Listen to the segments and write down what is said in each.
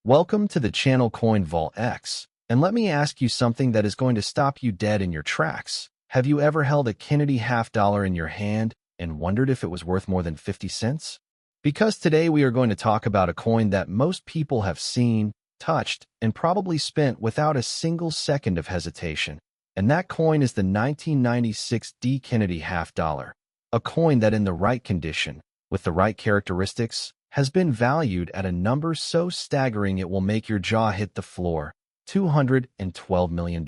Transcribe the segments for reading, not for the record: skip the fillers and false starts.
Welcome to the channel Coin Vault X, and let me ask you something that is going to stop you dead in your tracks. Have you ever held a Kennedy half-dollar in your hand and wondered if it was worth more than 50 cents? Because today we are going to talk about a coin that most people have seen, touched, and probably spent without a single second of hesitation. And that coin is the 1996 D Kennedy half-dollar, a coin that in the right condition, with the right characteristics, has been valued at a number so staggering it will make your jaw hit the floor, $212 million.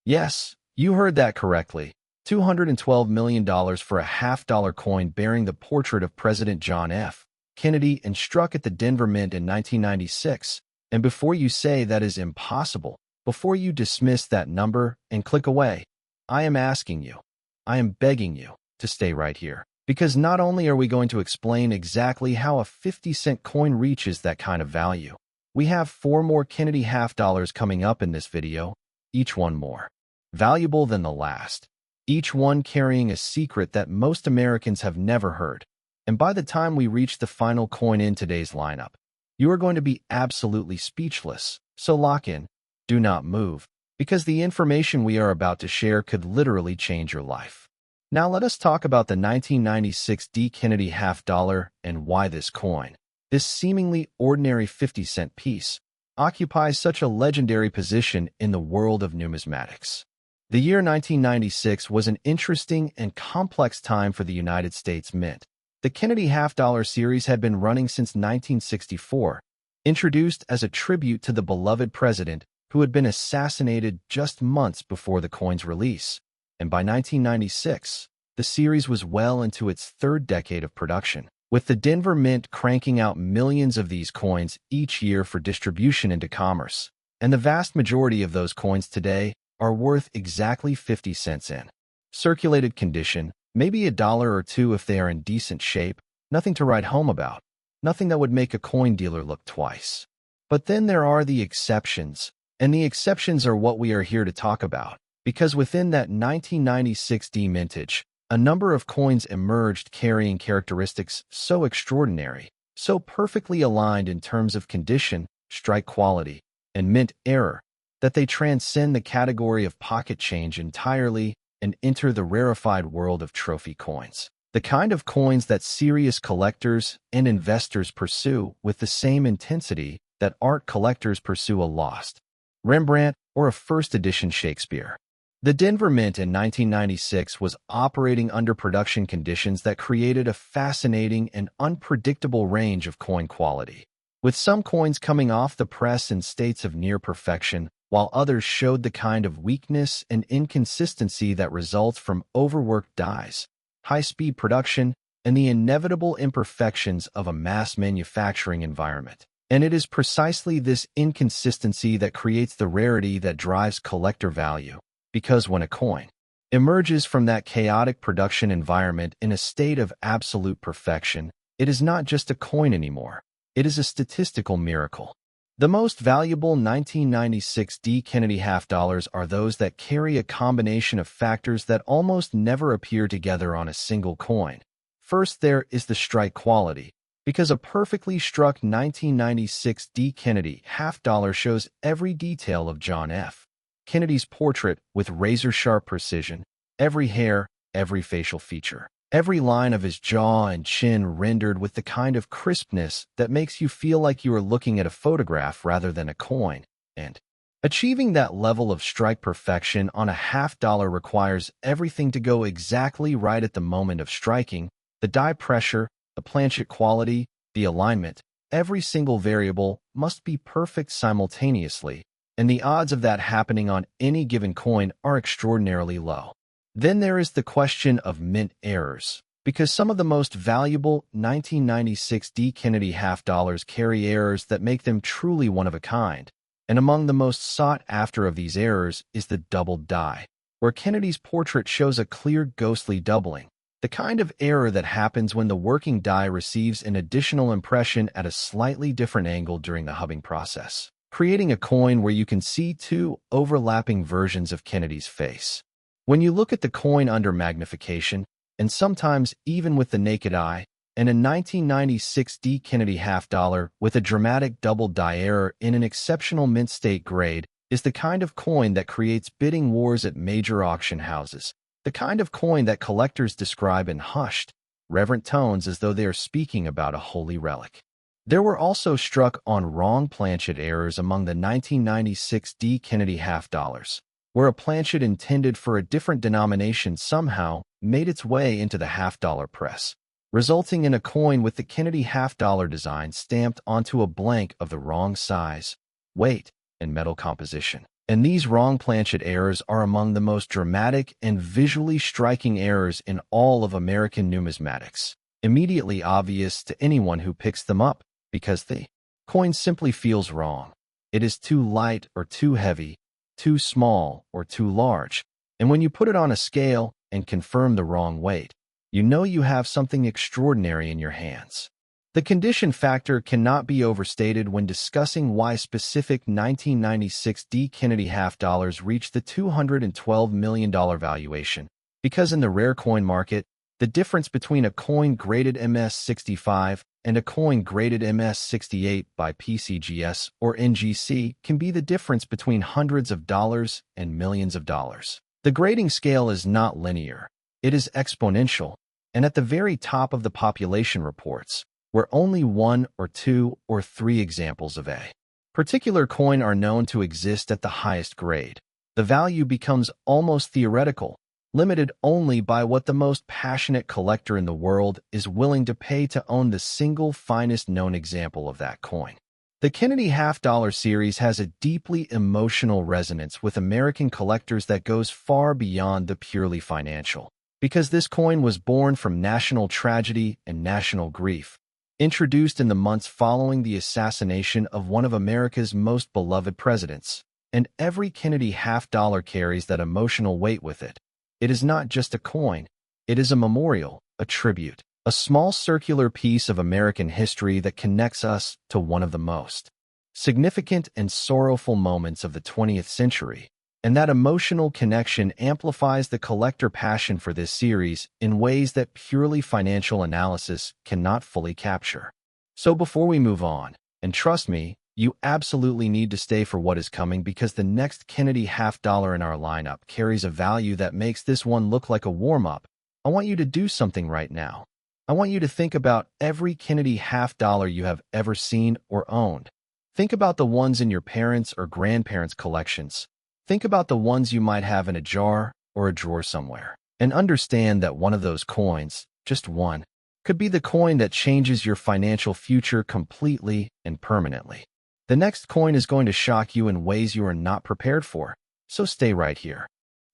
Yes, you heard that correctly. $212 million for a half-dollar coin bearing the portrait of President John F. Kennedy and struck at the Denver Mint in 1996. And before you say that is impossible, before you dismiss that number and click away, I am asking you, I am begging you to stay right here. Because not only are we going to explain exactly how a 50-cent coin reaches that kind of value, we have 4 more Kennedy half-dollars coming up in this video, each one more valuable than the last, each one carrying a secret that most Americans have never heard. And by the time we reach the final coin in today's lineup, you are going to be absolutely speechless. So lock in, do not move, because the information we are about to share could literally change your life. Now let us talk about the 1996 D Kennedy half-dollar and why this coin, this seemingly ordinary 50-cent piece, occupies such a legendary position in the world of numismatics. The year 1996 was an interesting and complex time for the United States Mint. The Kennedy half-dollar series had been running since 1964, introduced as a tribute to the beloved president who had been assassinated just months before the coin's release. And by 1996, the series was well into its 3rd decade of production, with the Denver Mint cranking out millions of these coins each year for distribution into commerce. And the vast majority of those coins today are worth exactly 50 cents in circulated condition, maybe $1 or $2 if they are in decent shape, nothing to write home about, nothing that would make a coin dealer look twice. But then there are the exceptions, and the exceptions are what we are here to talk about. Because within that 1996 D mintage, a number of coins emerged carrying characteristics so extraordinary, so perfectly aligned in terms of condition, strike quality, and mint error, that they transcend the category of pocket change entirely and enter the rarefied world of trophy coins. The kind of coins that serious collectors and investors pursue with the same intensity that art collectors pursue a lost Rembrandt or a first edition Shakespeare. The Denver Mint in 1996 was operating under production conditions that created a fascinating and unpredictable range of coin quality, with some coins coming off the press in states of near perfection, while others showed the kind of weakness and inconsistency that results from overworked dies, high-speed production, and the inevitable imperfections of a mass manufacturing environment. And it is precisely this inconsistency that creates the rarity that drives collector value. Because when a coin emerges from that chaotic production environment in a state of absolute perfection, it is not just a coin anymore. It is a statistical miracle. The most valuable 1996 D Kennedy half-dollars are those that carry a combination of factors that almost never appear together on a single coin. First, there is the strike quality, because a perfectly struck 1996 D Kennedy half-dollar shows every detail of John F. Kennedy's portrait with razor-sharp precision, every hair, every facial feature, every line of his jaw and chin rendered with the kind of crispness that makes you feel like you are looking at a photograph rather than a coin. And achieving that level of strike perfection on a half-dollar requires everything to go exactly right at the moment of striking: the die pressure, the planchet quality, the alignment. Every single variable must be perfect simultaneously, and the odds of that happening on any given coin are extraordinarily low. Then there is the question of mint errors, because some of the most valuable 1996 D Kennedy half-dollars carry errors that make them truly one of a kind. And among the most sought after of these errors is the doubled die, where Kennedy's portrait shows a clear ghostly doubling, the kind of error that happens when the working die receives an additional impression at a slightly different angle during the hubbing process, creating a coin where you can see 2 overlapping versions of Kennedy's face. When you look at the coin under magnification, and sometimes even with the naked eye, and a 1996 D Kennedy half dollar with a dramatic double die error in an exceptional mint state grade is the kind of coin that creates bidding wars at major auction houses, the kind of coin that collectors describe in hushed, reverent tones as though they are speaking about a holy relic. There were also struck on wrong planchet errors among the 1996 D Kennedy half dollars, where a planchet intended for a different denomination somehow made its way into the half-dollar press, resulting in a coin with the Kennedy half-dollar design stamped onto a blank of the wrong size, weight, and metal composition. And these wrong planchet errors are among the most dramatic and visually striking errors in all of American numismatics, immediately obvious to anyone who picks them up because the coin simply feels wrong. It is too light or too heavy, too small or too large, and when you put it on a scale and confirm the wrong weight, you know you have something extraordinary in your hands. The condition factor cannot be overstated when discussing why specific 1996 D Kennedy half dollars reached the $212 million valuation, because in the rare coin market, the difference between a coin graded MS-65 and a coin graded MS-68 by PCGS or NGC can be the difference between hundreds of dollars and millions of dollars. The grading scale is not linear. It is exponential, and at the very top of the population reports, where only 1 or 2 or 3 examples of a particular coin are known to exist at the highest grade, the value becomes almost theoretical, limited only by what the most passionate collector in the world is willing to pay to own the single finest known example of that coin. The Kennedy half-dollar series has a deeply emotional resonance with American collectors that goes far beyond the purely financial, because this coin was born from national tragedy and national grief, introduced in the months following the assassination of one of America's most beloved presidents, and every Kennedy half-dollar carries that emotional weight with it. It is not just a coin, it is a memorial, a tribute, a small circular piece of American history that connects us to one of the most significant and sorrowful moments of the 20th century, and that emotional connection amplifies the collector passion for this series in ways that purely financial analysis cannot fully capture. So before we move on, and trust me, you absolutely need to stay for what is coming because the next Kennedy half dollar in our lineup carries a value that makes this one look like a warm-up. I want you to do something right now. I want you to think about every Kennedy half dollar you have ever seen or owned. Think about the ones in your parents' or grandparents' collections. Think about the ones you might have in a jar or a drawer somewhere. And understand that one of those coins, just one, could be the coin that changes your financial future completely and permanently. The next coin is going to shock you in ways you are not prepared for, so stay right here.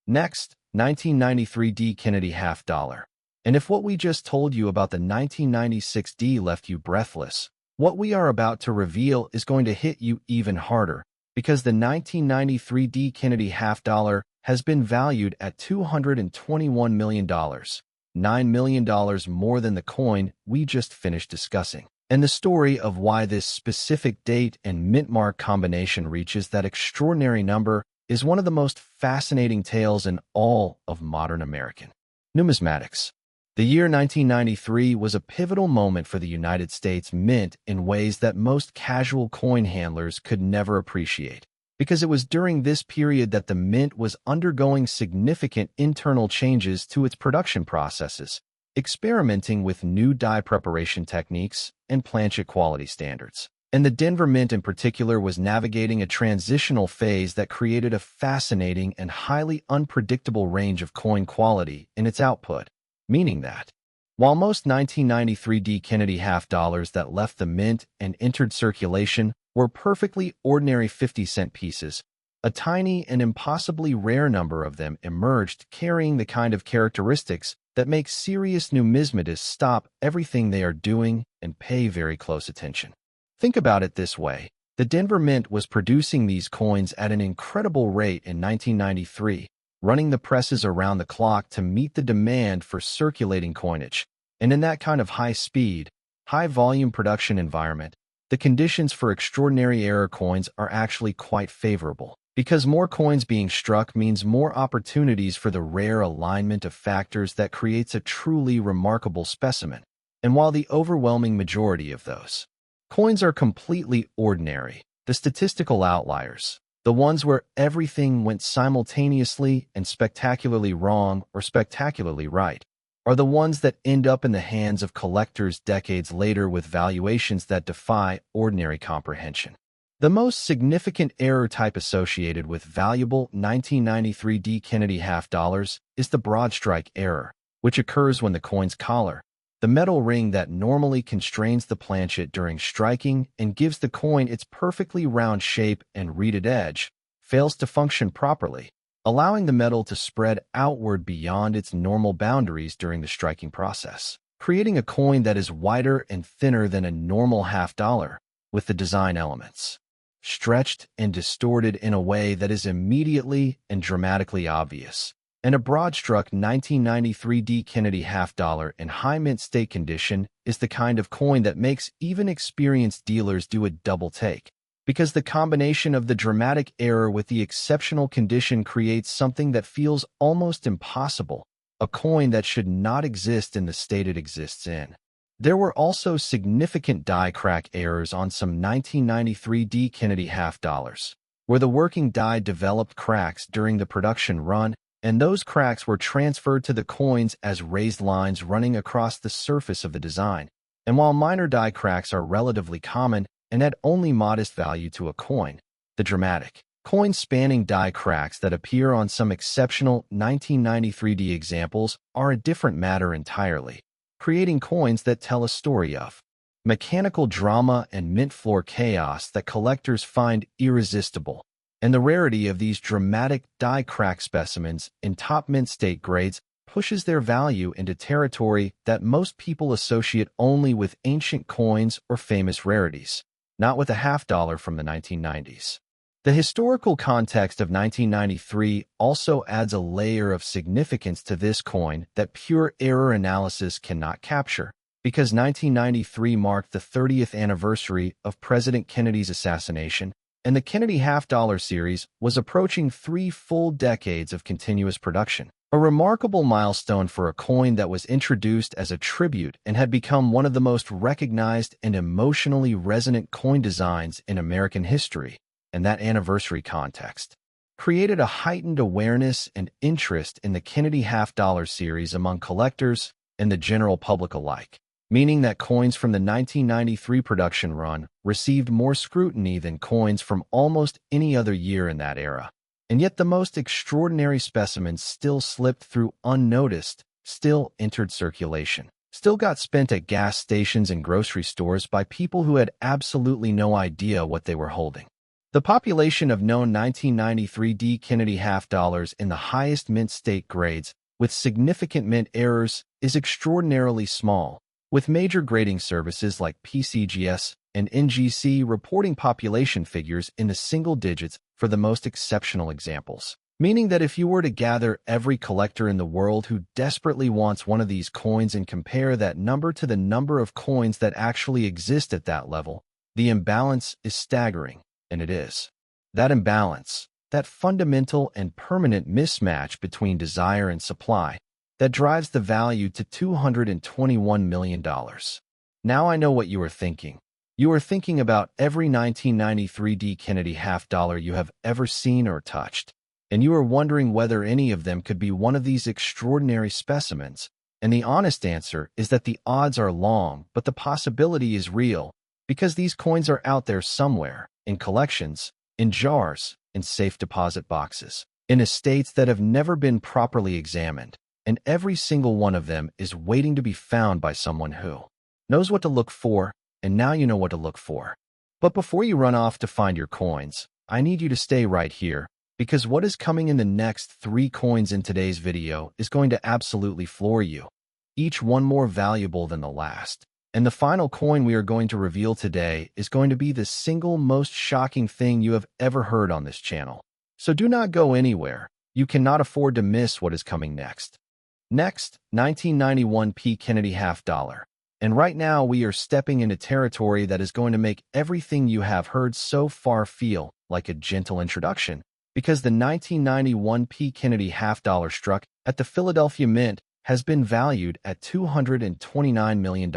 Next, 1993 D Kennedy half dollar. And if what we just told you about the 1996 D left you breathless, what we are about to reveal is going to hit you even harder, because the 1993 D Kennedy half dollar has been valued at $221 million, $9 million more than the coin we just finished discussing. And the story of why this specific date and mint mark combination reaches that extraordinary number is one of the most fascinating tales in all of modern American numismatics. The year 1993 was a pivotal moment for the United States Mint in ways that most casual coin handlers could never appreciate, because it was during this period that the Mint was undergoing significant internal changes to its production processes, experimenting with new die preparation techniques and planchet quality standards. And the Denver Mint in particular was navigating a transitional phase that created a fascinating and highly unpredictable range of coin quality in its output, meaning that, while most 1993 D Kennedy half dollars that left the Mint and entered circulation were perfectly ordinary 50-cent pieces, a tiny and impossibly rare number of them emerged carrying the kind of characteristics that make serious numismatists stop everything they are doing and pay very close attention. Think about it this way. The Denver Mint was producing these coins at an incredible rate in 1993, running the presses around the clock to meet the demand for circulating coinage. And in that kind of high-speed, high-volume production environment, the conditions for extraordinary error coins are actually quite favorable, because more coins being struck means more opportunities for the rare alignment of factors that creates a truly remarkable specimen. And while the overwhelming majority of those coins are completely ordinary, the statistical outliers, the ones where everything went simultaneously and spectacularly wrong or spectacularly right, are the ones that end up in the hands of collectors decades later with valuations that defy ordinary comprehension. The most significant error type associated with valuable 1993 D. Kennedy half dollars is the broad strike error, which occurs when the coin's collar, the metal ring that normally constrains the planchet during striking and gives the coin its perfectly round shape and reeded edge, fails to function properly, allowing the metal to spread outward beyond its normal boundaries during the striking process, creating a coin that is wider and thinner than a normal half dollar, with the design elements stretched and distorted in a way that is immediately and dramatically obvious. And a broad-struck 1993 D. Kennedy half dollar in high mint state condition is the kind of coin that makes even experienced dealers do a double take, because the combination of the dramatic error with the exceptional condition creates something that feels almost impossible, a coin that should not exist in the state it exists in. There were also significant die crack errors on some 1993 D. Kennedy half dollars, where the working die developed cracks during the production run, and those cracks were transferred to the coins as raised lines running across the surface of the design. And while minor die cracks are relatively common and add only modest value to a coin, the dramatic, coin-spanning die cracks that appear on some exceptional 1993 D examples are a different matter entirely, creating coins that tell a story of mechanical drama and mint floor chaos that collectors find irresistible. And the rarity of these dramatic die crack specimens in top mint state grades pushes their value into territory that most people associate only with ancient coins or famous rarities, not with a half dollar from the 1990s. The historical context of 1993 also adds a layer of significance to this coin that pure error analysis cannot capture, because 1993 marked the 30th anniversary of President Kennedy's assassination, and the Kennedy half-dollar series was approaching 3 full decades of continuous production, a remarkable milestone for a coin that was introduced as a tribute and had become one of the most recognized and emotionally resonant coin designs in American history. And that anniversary context created a heightened awareness and interest in the Kennedy half-dollar series among collectors and the general public alike, meaning that coins from the 1993 production run received more scrutiny than coins from almost any other year in that era. And yet the most extraordinary specimens still slipped through unnoticed, still entered circulation, still got spent at gas stations and grocery stores by people who had absolutely no idea what they were holding. The population of known 1993 D. Kennedy half dollars in the highest mint state grades, with significant mint errors, is extraordinarily small, with major grading services like PCGS and NGC reporting population figures in the single digits for the most exceptional examples. Meaning that if you were to gather every collector in the world who desperately wants one of these coins and compare that number to the number of coins that actually exist at that level, the imbalance is staggering, and it is. That imbalance, that fundamental and permanent mismatch between desire and supply, that drives the value to $221 million. Now I know what you are thinking. You are thinking about every 1993 D. Kennedy half dollar you have ever seen or touched, and you are wondering whether any of them could be one of these extraordinary specimens. And the honest answer is that the odds are long, but the possibility is real, because these coins are out there somewhere, in collections, in jars, in safe deposit boxes, in estates that have never been properly examined. And every single one of them is waiting to be found by someone who knows what to look for, and now you know what to look for. But before you run off to find your coins, I need you to stay right here, because what is coming in the next 3 coins in today's video is going to absolutely floor you, each one more valuable than the last. And the final coin we are going to reveal today is going to be the single most shocking thing you have ever heard on this channel. So do not go anywhere. You cannot afford to miss what is coming next. Next, 1991 P. Kennedy half dollar. And right now we are stepping into territory that is going to make everything you have heard so far feel like a gentle introduction, because the 1991 P. Kennedy half dollar struck at the Philadelphia Mint has been valued at $229 million.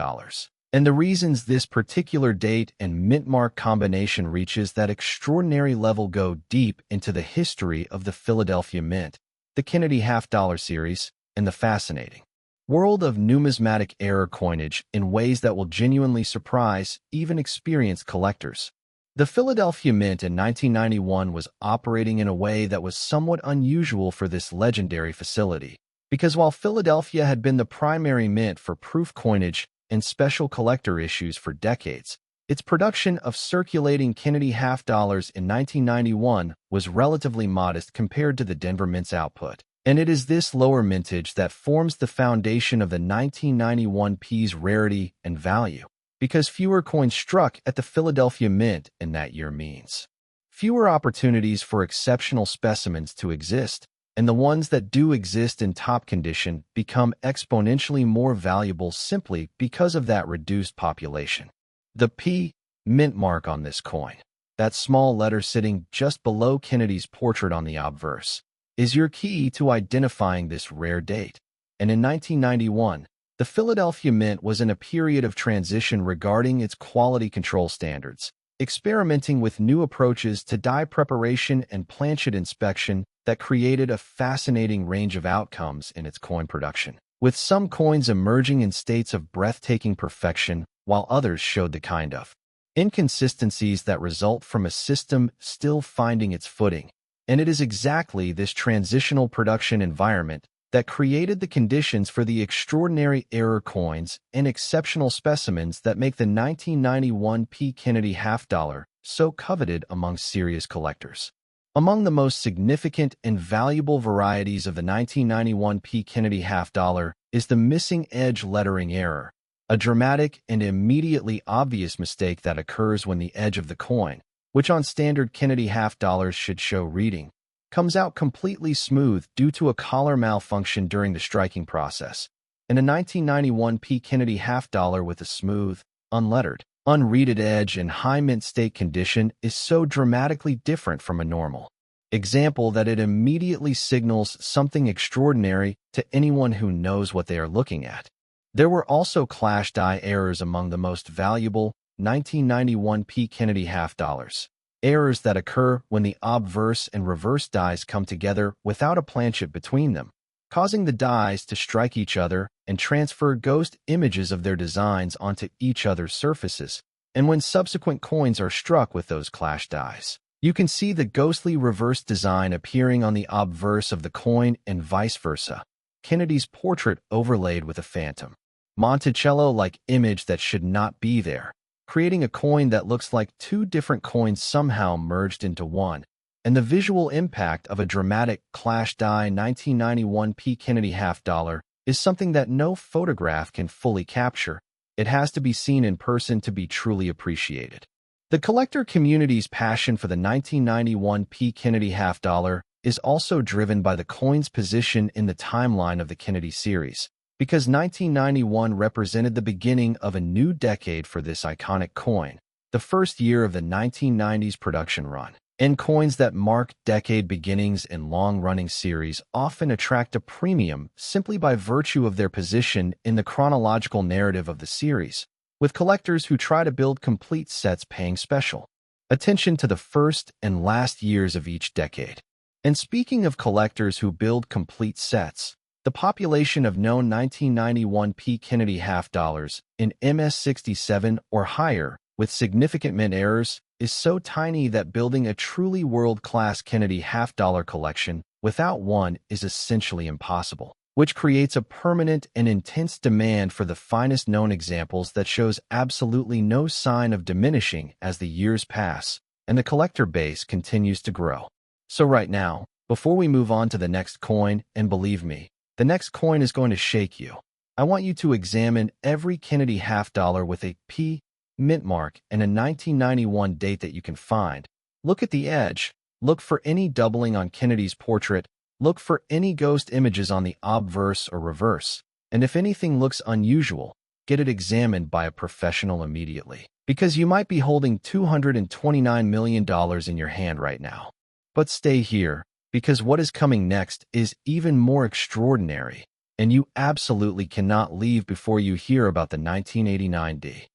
And the reasons this particular date and mint mark combination reaches that extraordinary level go deep into the history of the Philadelphia Mint, the Kennedy half-dollar series, and the fascinating world of numismatic error coinage in ways that will genuinely surprise even experienced collectors. The Philadelphia Mint in 1991 was operating in a way that was somewhat unusual for this legendary facility, because while Philadelphia had been the primary mint for proof coinage and special collector issues for decades, its production of circulating Kennedy half-dollars in 1991 was relatively modest compared to the Denver Mint's output. And it is this lower mintage that forms the foundation of the 1991 P's rarity and value, because fewer coins struck at the Philadelphia Mint in that year means fewer opportunities for exceptional specimens to exist, and the ones that do exist in top condition become exponentially more valuable simply because of that reduced population. The P mint mark on this coin, that small letter sitting just below Kennedy's portrait on the obverse, is your key to identifying this rare date. And in 1991, the Philadelphia Mint was in a period of transition regarding its quality control standards, experimenting with new approaches to die preparation and planchet inspection that created a fascinating range of outcomes in its coin production, with some coins emerging in states of breathtaking perfection, while others showed the kind of inconsistencies that result from a system still finding its footing. And it is exactly this transitional production environment that created the conditions for the extraordinary error coins and exceptional specimens that make the 1991 P. Kennedy half-dollar so coveted among serious collectors. Among the most significant and valuable varieties of the 1991 P. Kennedy half-dollar is the missing edge lettering error, a dramatic and immediately obvious mistake that occurs when the edge of the coin, which on standard Kennedy half-dollars should show reading, comes out completely smooth due to a collar malfunction during the striking process. And a 1991 P. Kennedy half-dollar with a smooth, unlettered, unreaded edge in high mint state condition is so dramatically different from a normal example that it immediately signals something extraordinary to anyone who knows what they are looking at. There were also clash die errors among the most valuable 1991 P. Kennedy half-dollars, errors that occur when the obverse and reverse dies come together without a planchet between them, causing the dies to strike each other and transfer ghost images of their designs onto each other's surfaces. And when subsequent coins are struck with those clash dies, you can see the ghostly reverse design appearing on the obverse of the coin and vice versa, Kennedy's portrait overlaid with a phantom Monticello-like image that should not be there, creating a coin that looks like two different coins somehow merged into one. And the visual impact of a dramatic clash die 1991 P. Kennedy half-dollar is something that no photograph can fully capture. It has to be seen in person to be truly appreciated. The collector community's passion for the 1991 P. Kennedy half-dollar is also driven by the coin's position in the timeline of the Kennedy series, because 1991 represented the beginning of a new decade for this iconic coin, the first year of the 1990s production run. And coins that mark decade beginnings in long-running series often attract a premium simply by virtue of their position in the chronological narrative of the series, with collectors who try to build complete sets paying special attention to the first and last years of each decade. And speaking of collectors who build complete sets, the population of known 1991 P. Kennedy half-dollars in MS67 or higher with significant mint errors is so tiny that building a truly world-class Kennedy half-dollar collection without one is essentially impossible, which creates a permanent and intense demand for the finest known examples that shows absolutely no sign of diminishing as the years pass and the collector base continues to grow. So right now, before we move on to the next coin, and believe me, the next coin is going to shake you, I want you to examine every Kennedy half-dollar with a P mint mark and a 1991 date that you can find. Look at the edge, look for any doubling on Kennedy's portrait, look for any ghost images on the obverse or reverse, and if anything looks unusual, get it examined by a professional immediately, because you might be holding $229 million in your hand right now. But stay here, because what is coming next is even more extraordinary. and you absolutely cannot leave before you hear about the 1989D.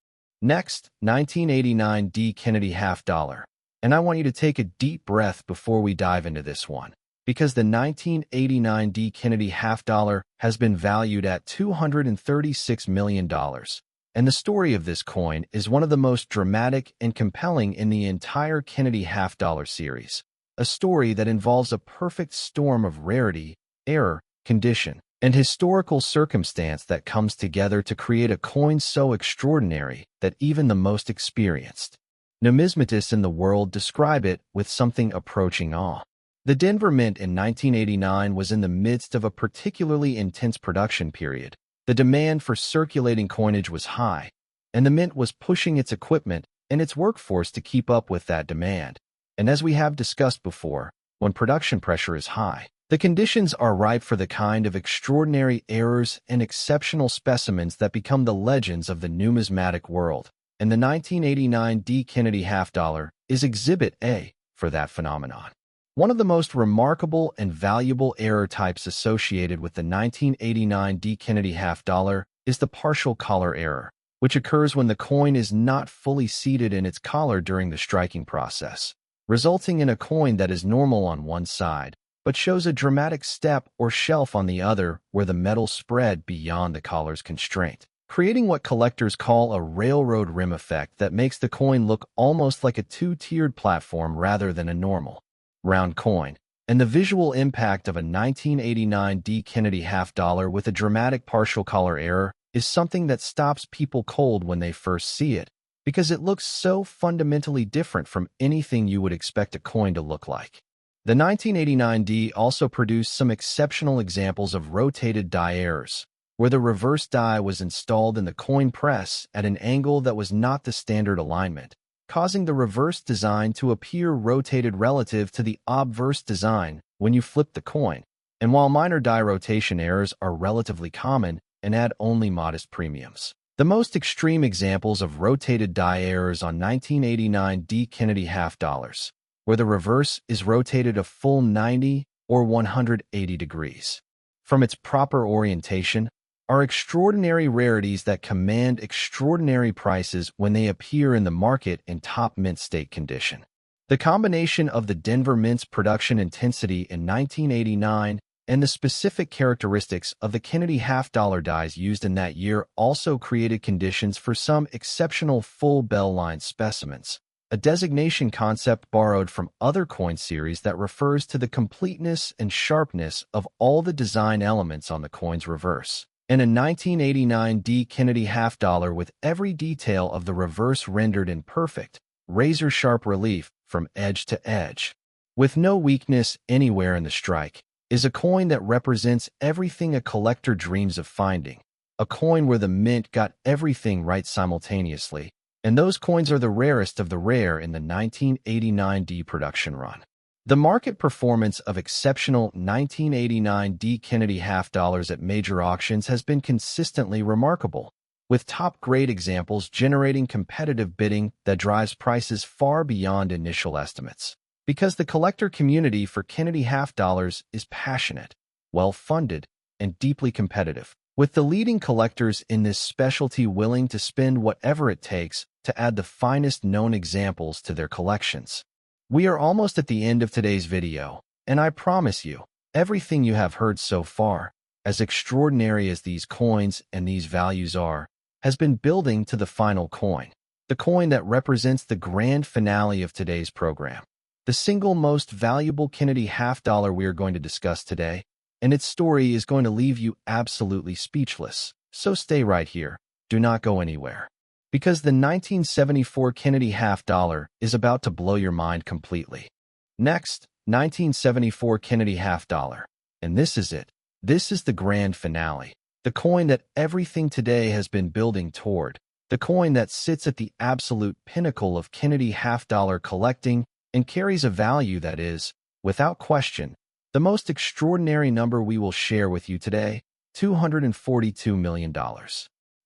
Next, 1989D Kennedy half dollar. And I want you to take a deep breath before we dive into this one, because the 1989D Kennedy half dollar has been valued at $236 million. And the story of this coin is one of the most dramatic and compelling in the entire Kennedy half dollar series. A story that involves a perfect storm of rarity, error, condition, and historical circumstance that comes together to create a coin so extraordinary that even the most experienced numismatists in the world describe it with something approaching awe. The Denver Mint in 1989 was in the midst of a particularly intense production period. The demand for circulating coinage was high, and the Mint was pushing its equipment and its workforce to keep up with that demand. And as we have discussed before, when production pressure is high, the conditions are ripe for the kind of extraordinary errors and exceptional specimens that become the legends of the numismatic world. And the 1989D Kennedy half dollar is Exhibit A for that phenomenon. One of the most remarkable and valuable error types associated with the 1989D Kennedy half dollar is the partial collar error, which occurs when the coin is not fully seated in its collar during the striking process, resulting in a coin that is normal on one side, but shows a dramatic step or shelf on the other where the metal spread beyond the collar's constraint, creating what collectors call a railroad rim effect that makes the coin look almost like a two-tiered platform rather than a normal round coin. And the visual impact of a 1989D Kennedy half dollar with a dramatic partial collar error is something that stops people cold when they first see it, because it looks so fundamentally different from anything you would expect a coin to look like. The 1989D also produced some exceptional examples of rotated die errors, where the reverse die was installed in the coin press at an angle that was not the standard alignment, causing the reverse design to appear rotated relative to the obverse design when you flip the coin. And while minor die rotation errors are relatively common and add only modest premiums, the most extreme examples of rotated die errors on 1989D Kennedy half dollars, where the reverse is rotated a full 90 or 180 degrees from its proper orientation, are extraordinary rarities that command extraordinary prices when they appear in the market in top mint state condition. The combination of the Denver Mint's production intensity in 1989 and the specific characteristics of the Kennedy half dollar dies used in that year also created conditions for some exceptional full bell-line specimens, a designation concept borrowed from other coin series that refers to the completeness and sharpness of all the design elements on the coin's reverse. And a 1989D Kennedy half dollar with every detail of the reverse rendered in perfect, razor-sharp relief from edge to edge, with no weakness anywhere in the strike, is a coin that represents everything a collector dreams of finding, a coin where the mint got everything right simultaneously, and those coins are the rarest of the rare in the 1989D production run. The market performance of exceptional 1989D Kennedy half dollars at major auctions has been consistently remarkable, with top-grade examples generating competitive bidding that drives prices far beyond initial estimates. Because the collector community for Kennedy half dollars is passionate, well-funded, and deeply competitive, with the leading collectors in this specialty willing to spend whatever it takes to add the finest known examples to their collections. We are almost at the end of today's video, and I promise you, everything you have heard so far, as extraordinary as these coins and these values are, has been building to the final coin, the coin that represents the grand finale of today's program, the single most valuable Kennedy half dollar we are going to discuss today, and its story is going to leave you absolutely speechless. So stay right here, do not go anywhere, because the 1974 Kennedy half dollar is about to blow your mind completely. Next, 1974 Kennedy half dollar. And this is it. This is the grand finale. The coin that everything today has been building toward. The coin that sits at the absolute pinnacle of Kennedy half dollar collecting and carries a value that is, without question, the most extraordinary number we will share with you today, $242 million.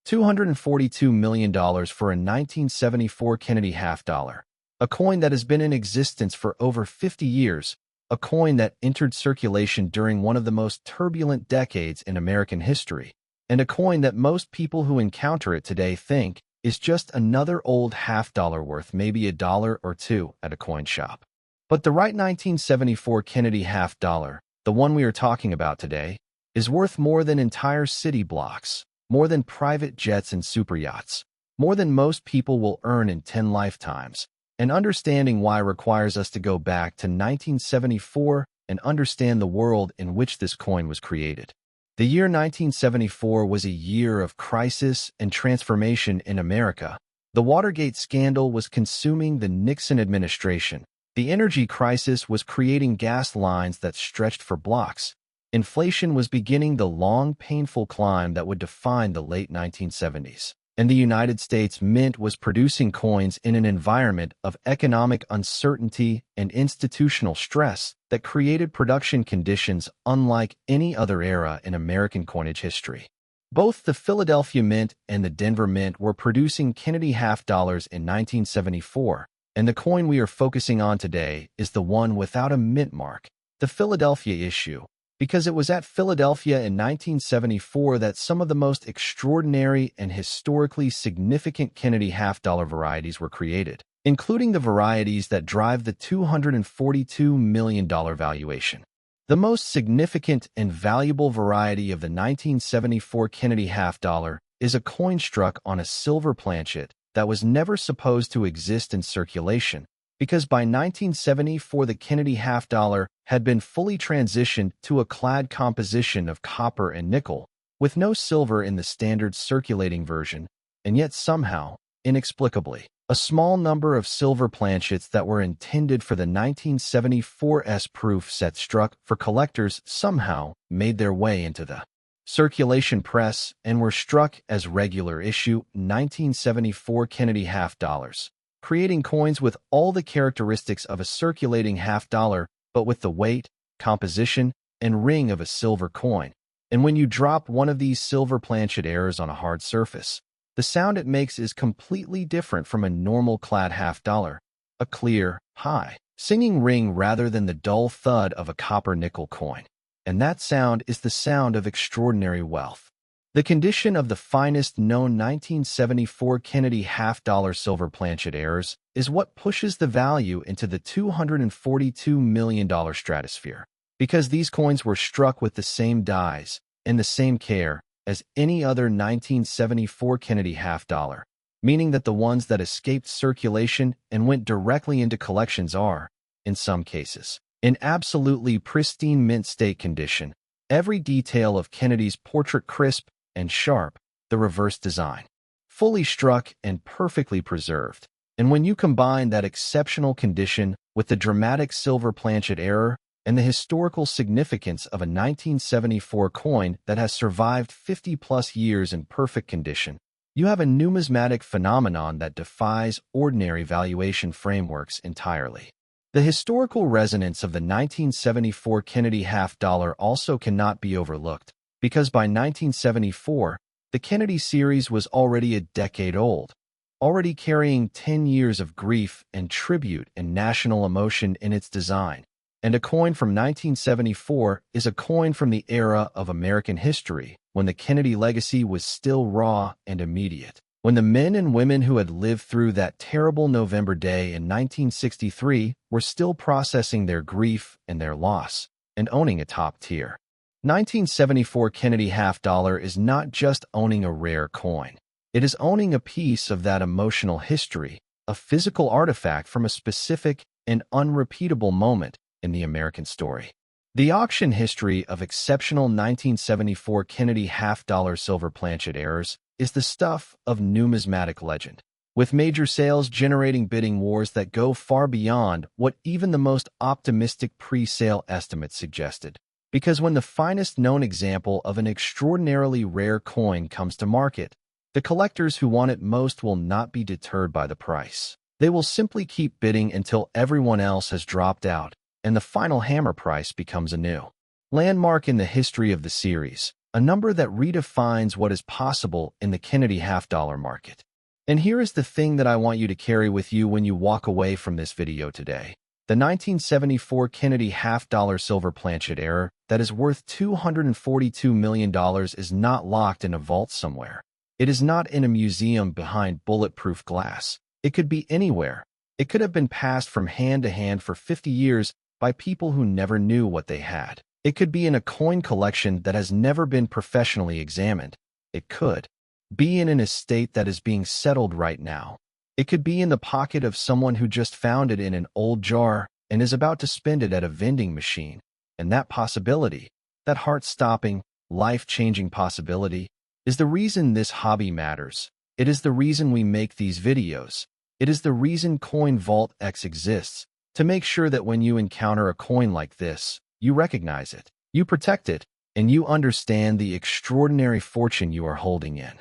$242 million for a 1974 Kennedy half dollar, a coin that has been in existence for over 50 years, a coin that entered circulation during one of the most turbulent decades in American history, and a coin that most people who encounter it today think is just another old half-dollar worth maybe $1 or $2 at a coin shop. But the right 1974 Kennedy half-dollar, the one we are talking about today, is worth more than entire city blocks, more than private jets and superyachts, more than most people will earn in 10 lifetimes. And understanding why requires us to go back to 1974 and understand the world in which this coin was created. The year 1974 was a year of crisis and transformation in America. The Watergate scandal was consuming the Nixon administration. The energy crisis was creating gas lines that stretched for blocks. Inflation was beginning the long, painful climb that would define the late 1970s. And the United States Mint was producing coins in an environment of economic uncertainty and institutional stress that created production conditions unlike any other era in American coinage history. Both the Philadelphia Mint and the Denver Mint were producing Kennedy half-dollars in 1974, and the coin we are focusing on today is the one without a mint mark, the Philadelphia issue, because it was at Philadelphia in 1974 that some of the most extraordinary and historically significant Kennedy half-dollar varieties were created, including the varieties that drive the $242 million valuation. The most significant and valuable variety of the 1974 Kennedy half-dollar is a coin struck on a silver planchet that was never supposed to exist in circulation, because by 1974 the Kennedy half-dollar had been fully transitioned to a clad composition of copper and nickel, with no silver in the standard circulating version, and yet somehow, inexplicably, a small number of silver planchets that were intended for the 1974 S-proof set struck for collectors somehow made their way into the circulation press and were struck as regular issue 1974 Kennedy half-dollars, creating coins with all the characteristics of a circulating half-dollar, but with the weight, composition, and ring of a silver coin. And when you drop one of these silver planchet errors on a hard surface, the sound it makes is completely different from a normal clad half-dollar, a clear, high, singing ring rather than the dull thud of a copper-nickel coin. And that sound is the sound of extraordinary wealth. The condition of the finest known 1974 Kennedy half-dollar silver planchet errors is what pushes the value into the $242 million stratosphere, because these coins were struck with the same dies and the same care as any other 1974 Kennedy half-dollar, meaning that the ones that escaped circulation and went directly into collections are, in some cases, in absolutely pristine mint state condition, every detail of Kennedy's portrait crisp and sharp, the reverse design, fully struck and perfectly preserved. And when you combine that exceptional condition with the dramatic silver planchet error and the historical significance of a 1974 coin that has survived 50-plus years in perfect condition, you have a numismatic phenomenon that defies ordinary valuation frameworks entirely. The historical resonance of the 1974 Kennedy half-dollar also cannot be overlooked, because by 1974, the Kennedy series was already a decade old, already carrying 10 years of grief and tribute and national emotion in its design. And a coin from 1974 is a coin from the era of American history, when the Kennedy legacy was still raw and immediate, when the men and women who had lived through that terrible November day in 1963 were still processing their grief and their loss, and owning a top-tier 1974 Kennedy half-dollar is not just owning a rare coin. It is owning a piece of that emotional history, a physical artifact from a specific and unrepeatable moment in the American story. The auction history of exceptional 1974 Kennedy half-dollar silver planchet errors is the stuff of numismatic legend, with major sales generating bidding wars that go far beyond what even the most optimistic pre-sale estimates suggested. Because when the finest known example of an extraordinarily rare coin comes to market, the collectors who want it most will not be deterred by the price. They will simply keep bidding until everyone else has dropped out, and the final hammer price becomes a new landmark in the history of the series, a number that redefines what is possible in the Kennedy half-dollar market. And here is the thing that I want you to carry with you when you walk away from this video today. The 1974 Kennedy half-dollar silver planchet error that is worth $242 million is not locked in a vault somewhere. It is not in a museum behind bulletproof glass. It could be anywhere. It could have been passed from hand to hand for 50 years by people who never knew what they had. It could be in a coin collection that has never been professionally examined. It could be in an estate that is being settled right now. It could be in the pocket of someone who just found it in an old jar and is about to spend it at a vending machine. And that possibility, that heart-stopping, life-changing possibility, is the reason this hobby matters. It is the reason we make these videos. It is the reason Coin Vault X exists, to make sure that when you encounter a coin like this, you recognize it, you protect it, and you understand the extraordinary fortune you are holding in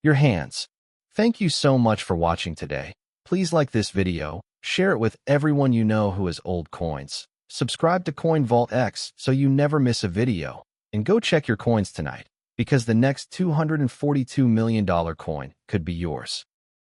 your hands. Thank you so much for watching today. Please like this video, share it with everyone you know who has old coins, subscribe to Coin Vault X so you never miss a video, and go check your coins tonight, because the next $242 million coin could be yours.